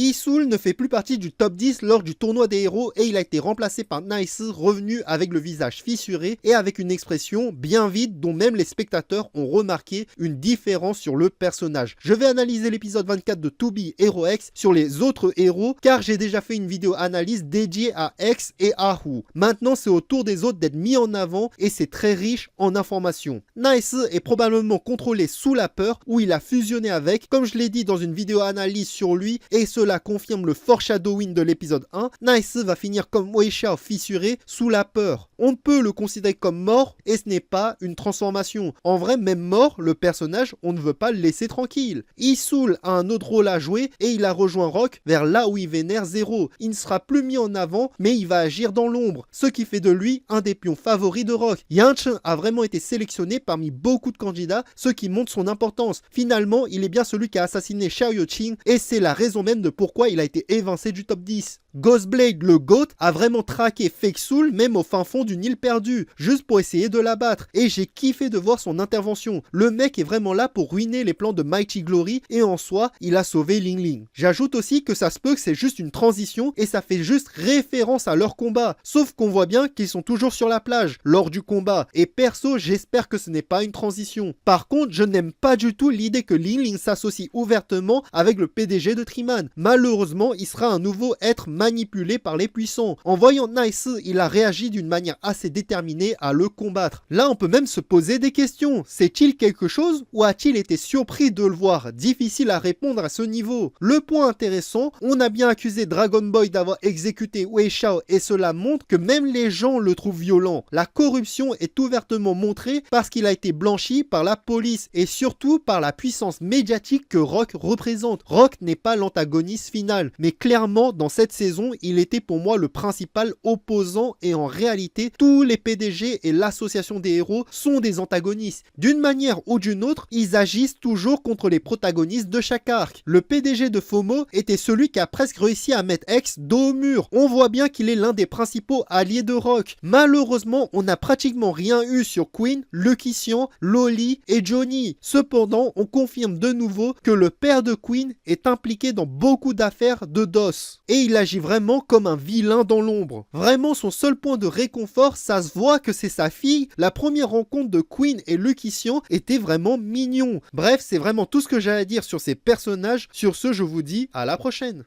Isul ne fait plus partie du top 10 lors du tournoi des héros et il a été remplacé par Nice, revenu avec le visage fissuré et avec une expression bien vide dont même les spectateurs ont remarqué une différence sur le personnage. Je vais analyser l'épisode 24 de To Be Hero X sur les autres héros car j'ai déjà fait une vidéo analyse dédiée à X et Ahu. Maintenant c'est au tour des autres d'être mis en avant et c'est très riche en informations. Nice est probablement contrôlé sous la peur où il a fusionné avec, comme je l'ai dit dans une vidéo analyse sur lui et cela confirme le foreshadowing de l'épisode 1, Nice va finir comme Wei Xiao fissuré sous la peur. On peut le considérer comme mort et ce n'est pas une transformation. En vrai, même mort, le personnage, on ne veut pas le laisser tranquille. Isul a un autre rôle à jouer et il a rejoint Rock vers là où il vénère Zero. Il ne sera plus mis en avant, mais il va agir dans l'ombre, ce qui fait de lui un des pions favoris de Rock. Yanchen a vraiment été sélectionné parmi beaucoup de candidats, ce qui montre son importance. Finalement, il est bien celui qui a assassiné Xiao Qing et c'est la raison même de pourquoi il a été évincé du top 10. Ghostblade, le GOAT, a vraiment traqué Fake Soul même au fin fond d'une île perdue, juste pour essayer de l'abattre, et j'ai kiffé de voir son intervention. Le mec est vraiment là pour ruiner les plans de Mighty Glory, et en soi, il a sauvé Ling Ling. J'ajoute aussi que ça se peut que c'est juste une transition, et ça fait juste référence à leur combat, sauf qu'on voit bien qu'ils sont toujours sur la plage, lors du combat, et perso, j'espère que ce n'est pas une transition. Par contre, je n'aime pas du tout l'idée que Ling Ling s'associe ouvertement avec le PDG de Triman. Malheureusement, il sera un nouveau être manipulé par les puissants. En voyant Nice, il a réagi d'une manière assez déterminée à le combattre. Là, on peut même se poser des questions. Sait-il quelque chose ou a-t-il été surpris de le voir? Difficile à répondre à ce niveau. Le point intéressant, on a bien accusé Dragon Boy d'avoir exécuté Wei Xiao et cela montre que même les gens le trouvent violent. La corruption est ouvertement montrée parce qu'il a été blanchi par la police et surtout par la puissance médiatique que Rock représente. Rock n'est pas l'antagoniste final, mais clairement dans cette saison, il était pour moi le principal opposant et en réalité, tous les PDG et l'association des héros sont des antagonistes. D'une manière ou d'une autre, ils agissent toujours contre les protagonistes de chaque arc. Le PDG de FOMO était celui qui a presque réussi à mettre X dos au mur. On voit bien qu'il est l'un des principaux alliés de Rock. Malheureusement, on n'a pratiquement rien eu sur Queen, Lucky Xian, Loli et Johnny. Cependant, on confirme de nouveau que le père de Queen est impliqué dans beaucoup d'affaires de DOS. Et il agit vraiment comme un vilain dans l'ombre. Vraiment, son seul point de réconfort, ça se voit que c'est sa fille. La première rencontre de Queen et Lucky Xian était vraiment mignon. Bref, c'est vraiment tout ce que j'ai à dire sur ces personnages. Sur ce, je vous dis à la prochaine.